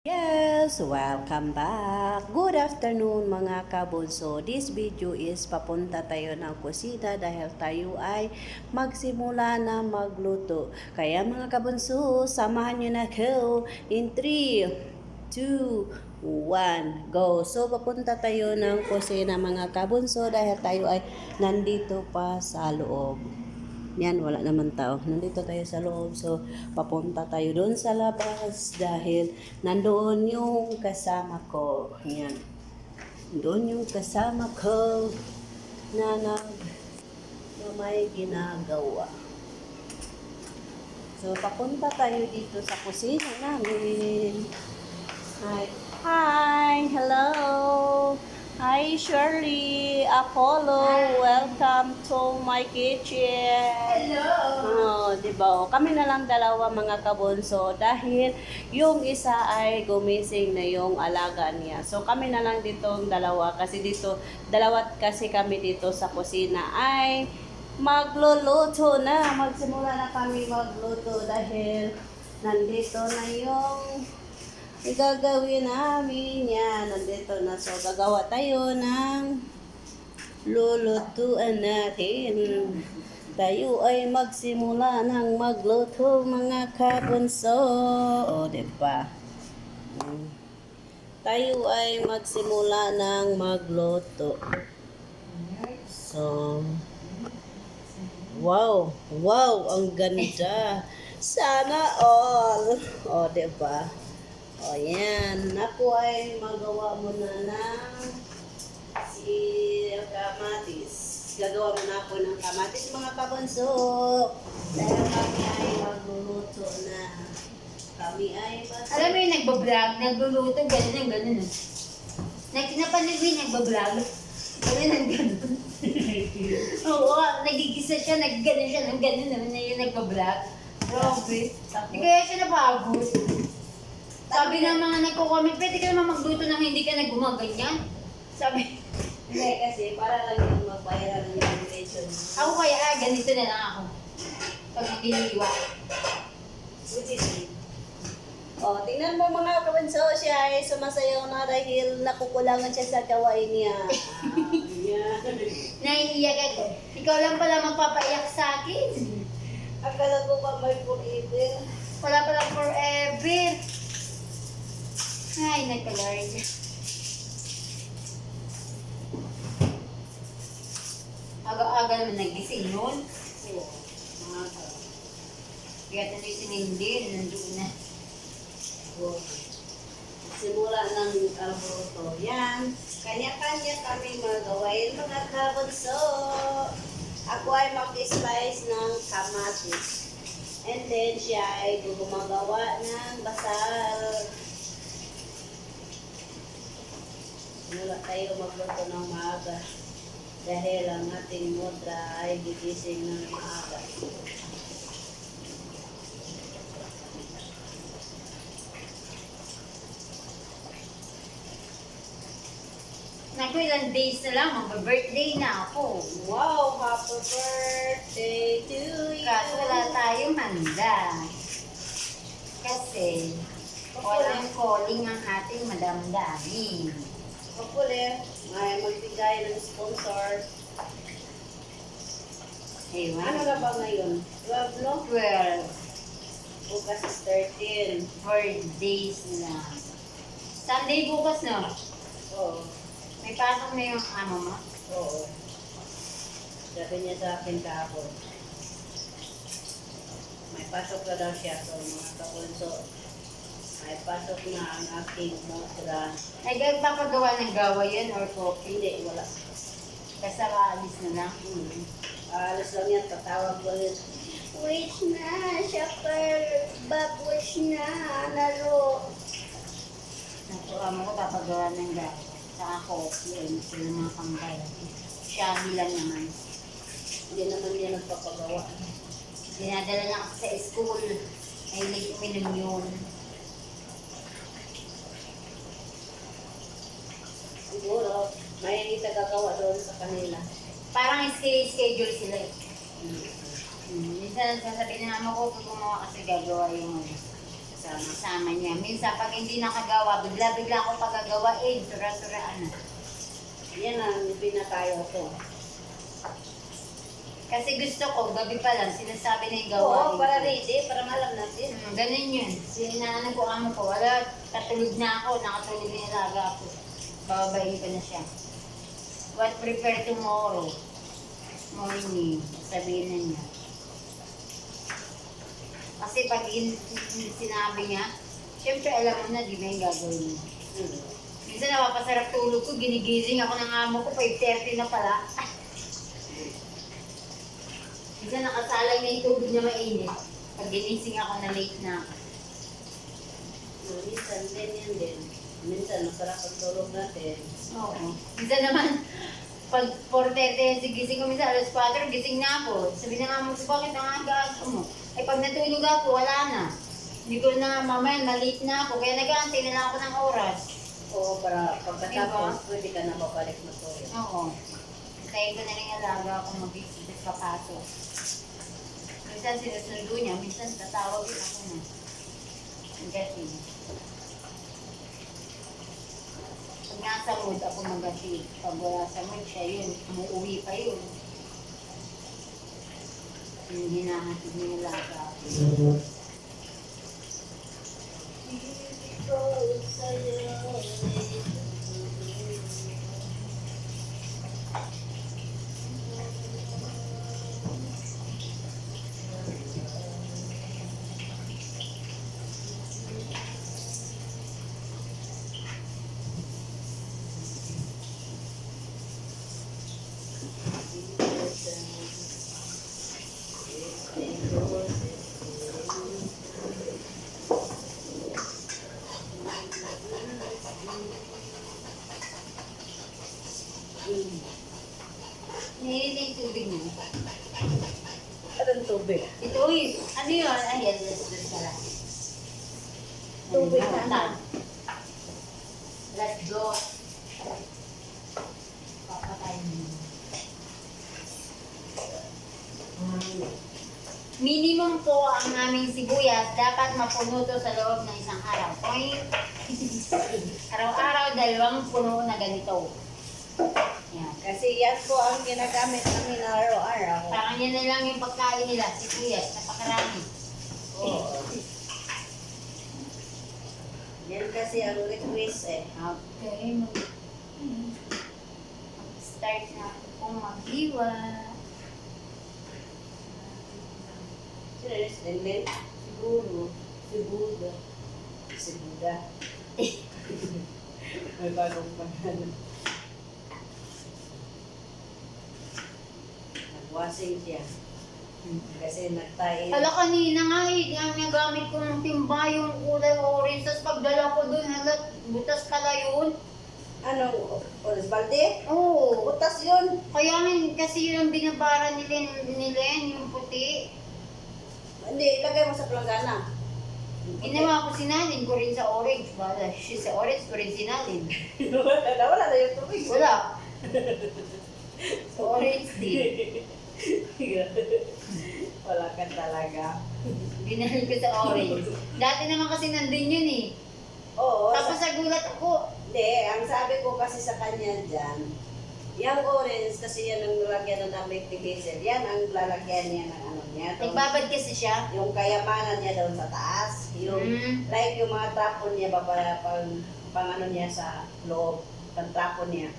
Yes, welcome back. Good afternoon mga kabunso. This video is papunta tayo ng kusina dahil tayo ay magsimula na magluto. Kaya mga kabunso, samahan nyo na ko in 3, 2, 1, go. So papunta tayo ng kusina mga kabunso dahil tayo ay nandito pa sa loob. Yan, wala naman tao. Nandito tayo sa loob. So, papunta tayo doon sa labas dahil nandoon yung kasama ko. Yan. Doon yung kasama ko na may ginagawa. So, papunta tayo dito sa kusina namin. Hi. Hi! Hello! Hi, Shirley, Apollo, welcome to my kitchen. Hello! Oh, di ba? Kami na lang dalawa mga kabunso dahil yung isa ay gumising na yung alaga niya. So kami na lang ditong dalawa kasi dito, dalawat kasi kami dito sa kusina ay magluluto na. Magsimula na kami magluto dahil nandito na yung gagawin namin yan. Nandito na. So, gagawa tayo ng lulutuan natin. Tayo ay magsimula ng magluto, mga kabunso. O, diba? Tayo ay magsimula ng magluto. So, wow! Wow! Ang ganda! Sana all! O, diba? O yan, ako ay magawa mo na ng si kamatis. Gagawa mo na ako ng kamatis mga kabunso. Dahil kami ay magluluto na. Kami ay Alam mo yung nagbablog, nagluluto, ganun ang ganun. Napanood mo yung nagbablog, ganun ang ganun. Oo, nagigisa siya, nagganon siya, ng ganun naman na yung nagbablog. Grabe. Di kaya siya napagod. Sabi ng mga nagko-comment, pwede ka naman magluto nang hindi ka naggumaganyan. Sabi, hindi kasi para lang yung mag-viral ng information. ako kaya ganito na lang ako. Pag giniliwa. O, tingnan mo mga kabunso, siya ay sumasayaw na dahil nakukulangan siya sa gawain niya. Yan. Naiiyak ako. Ikaw lang pala magpapaiyak sa akin. Akala ko pa may forever. Wala palang forever. Ay, nagka-Lord. Aga-aga naman nagising nun. Oo, mga Kaya tuloy si Mindy, nandun na. kabunso. Simula ng alboroto. Yan. Kanya-kanya kami magawain mga kabunso. Ako ay mag-slice ng kamatis. And then siya ay gumagawa ng basal. Wala tayo magluto ng maaga dahil ang ating mudra ay gigising ng maaga. Naku, ilang days na lang, mag-birthday na ako. Wow! Happy birthday to you! Kaso wala tayong handa. Kasi, walang calling ang ating madamdamin. Hopefully, may magbigay ng sponsor. Ewan. Ano na ba ngayon? 12, no? 12. Bukas is 13. 4 days na. Sunday bukas, no? Oo. May pasok na yung ano mo? Oo. Sabi niya sa akin kahapon. May pasok na daw siya. So, mga kabunso, may pasok na ang aking mudra. Nagpapagawa ng gawa yun or coffee? Hindi, wala. Kasi maalis na lang. Alas lang yan, tatawag ko rin. Wish na, shopper, wish na, nalo. Naku, amo ko papagawa ng gawa. Saka coffee, ayun sila mga kambal. Shami lang naman. Hindi naman niya nagpapagawa. Dinadala niya kasi sa school. Ay, nag-uminom yun. Siguro, may tagagawa doon sa kanila. Parang schedule sila eh. Minsan sasabihin na amo ko, pag gumawa kasi gagawa yung ano. Sama niya. Minsan pag hindi nakagawa, bigla-bigla ako pagagawain. Sura-suraan. Yan ang pinakayo ko. Kasi gusto ko, gabi pa lang, sinasabi na yung gawain. Oo, para ready, para malam natin. Ganun yun. Sinanaan ko amo ko, wala, katulog na ako, nakatulog na yung alaga ko. Bababayin ko na siya. What prepare tomorrow? Morning, sabihin na niya. Kasi pag sinabi niya, syempre alam mo na, di ba yung gagawin mo. Minsan napapasarap tulog ko, ginigising ako ng amo ko, 5:30 na pala. Minsan nakasalang na yung tubig na mainit. Pag ginising ako na late na ako. Minsan din yan din. Minsan masarap ang tulog natin. Oo. Minsan naman, pag 4:30 yung gising ko, minsan alas 4, gising na ako. Sabi na nga mo, bakit ang aga mo? Ay pag natulog ako, wala na. Hindi ko na mamaya, na-late na ako. Kaya nag-aantay na lang ako ng oras. Oo, para pagkatapos, pwede ka na babalik na tulog. Oo. Hintayin ko na lang yung alaga ako mag-isip at papasok. Minsan sinusundo niya, minsan tatawag din ako na. Ang gating. Pag nasa mood ako mag-gating, pag wala sa mood siya yun, umuwi pa yun. Yung hinahatid niya yung alaga ako. Nahihili yung tubig niya. Anong tubig? Ito, uy, ano yun? Ay, yan, let's pala. Tubig na Tan. Let's go. Papatay mo. Minimum po ang aming sibuyas dapat mapuno to sa loob ng isang araw. Point. Araw-araw, 2 puno na ganito. Yan. Kasi yan po ang ginagamit namin araw-araw. Parang yan na lang yung pagkain nila, sibuyas, napakarami. Oo. Yan kasi ang request eh. Okay, start na ako pong maghiwa. Serious din din? Siguro. Sibuda. Sibuda. May bagong pangalan. Nag-washing siya. Kasi nagtayo. Hala kanina nga ang nagamit ko ng timba yung kulay orange. Tapos pagdala ko dun, halat, butas pala yun. Anong oras balde? Oo. Butas yun. Kaya kasi yun ang binabara nila yung puti. Hindi, ilagay mo sa planggana. Ginawa ko sinalin ko rin sa orange. Wala, sa orange ko rin sinalin. Wala na yung tubig. Wala. Sa orange din. Wala ka talaga. Binalik ko sa orange. Dati naman kasi nandun yun eh. Oo. Tapos nagulat ako. Hindi, ang sabi ko kasi sa kanya dyan, yung orange kasi yan ang lalagyan ng damit ni Hazel. Yan ang lalagyan niya ng ano niya. Nagbabad kasi siya. Yung kayamanan niya doon sa taas. Yung, like yung mga trapon niya, pang ano niya sa loob, pang trapon niya.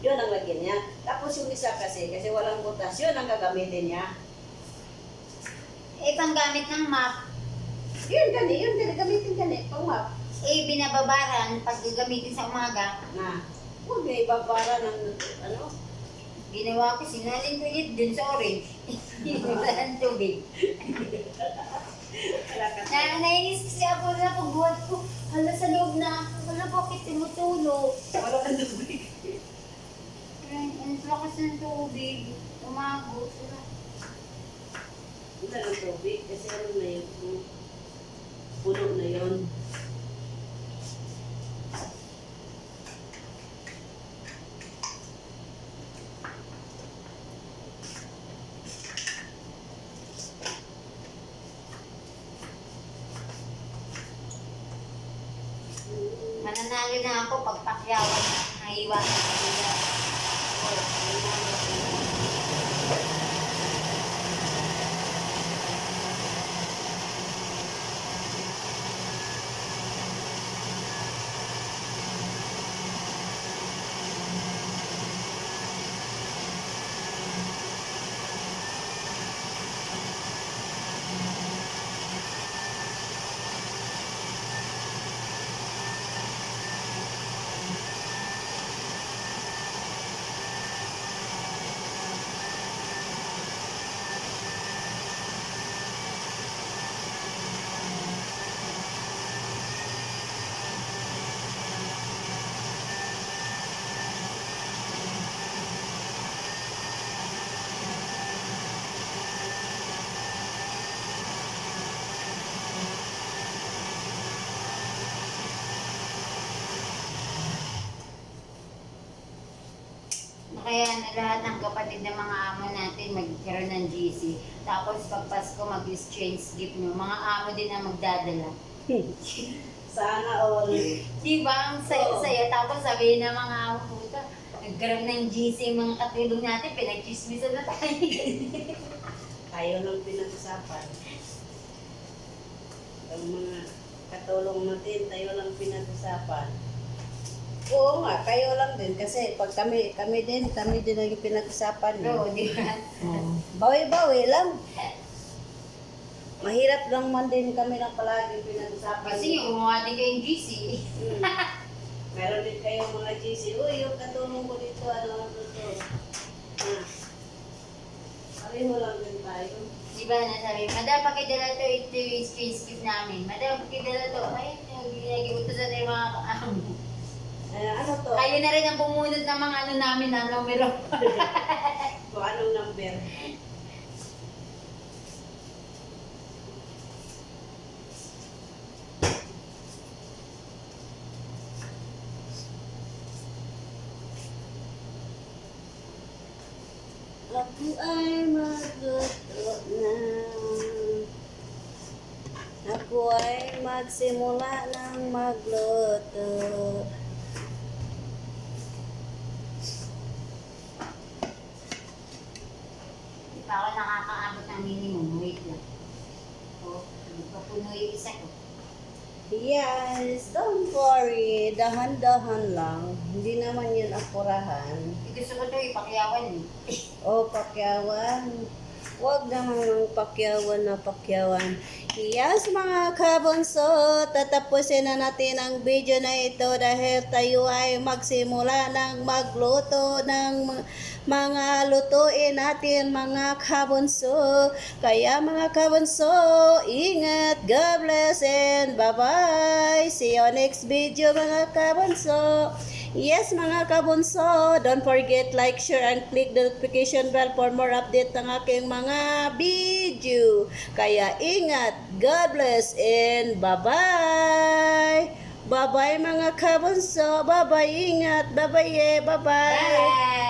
Yun ang lagyan niya. Tapos yung isa kasi walang butas, yun ang gagamitin niya. Eh, panggamit ng map. Yun gagamitin gani, pang map. Eh, binababaran pag gagamitin sa umaga. Na, huwag na ibabara ng ano. Ginawa ko, sinalin ko yun dun sa orange. Wala ng tubig. Nainis kasi ako na pagbuhat ko. Hala sa loob na ako. Hala, bakit tumutulo? Wala kang tubig. Ang lakas ng tubig. Umagot. Wala ng tubig kasi ano na yun, puno na yun. Mananalo na ako pag pakyawan na. Naiwan na sila. Kaya na lahat ng kapatid ng mga amo natin magkaroon ng GC. Tapos pag Pasko mag-exchange gift nyo. Mga amo din ang magdadala. Sana all. Diba? Ang saya-saya. Tapos sabihin ng mga amo, puta, nagkaroon ng GC yung mga katulong natin, pinag-chismisan na tayo. Tayo lang pinag-usapan. Ang mga katulong natin, tayo lang pinag-usapan. Oo nga, kayo lang din. Kasi pag kami din ang pinag-usapan. Oo, di ba? Bawi-bawi lang. Mahirap lang man din kami ng palagi pinag-usapan. Kasi yung gumawa din kayong GC. Meron din kayong mga GC. Uy, yung katulong ko dito, ano to. Pareho lang din tayo. Di ba nasabi, madam, pakidala to, ito yung exchange gift namin. Madam, pakidala to. Ay, nag-iutosan na yung mga kaamo. Ano to? Kayo na rin ang bumunod ng mga ano namin na numero. Kung anong number. Ako ay magluto na. Ako ay magsimula ng magluto. Di pa ako nakakaabot ng minimum. Wait lang. O, magpapuno yung isa ko. Yes, don't worry. Dahan-dahan lang. Hindi naman yun apurahan. Gusto ko to ipakyawan eh. O, pakyawan. Huwag naman ng pakyawan na pakyawan. Yes, mga kabunso, tatapusin na natin ang video na ito dahil tayo ay magsimula ng magluto ng mga lutuin natin, mga kabunso. Kaya mga kabunso, ingat, God bless, and bye-bye. See you next video, mga kabunso. Yes, mga kabunso, don't forget like, share, and click the notification bell for more update ng aking mga video. Kaya ingat, God bless, and bye-bye. Bye-bye mga kabunso. Bye-bye, ingat. Bye-bye, bye-bye. Bye!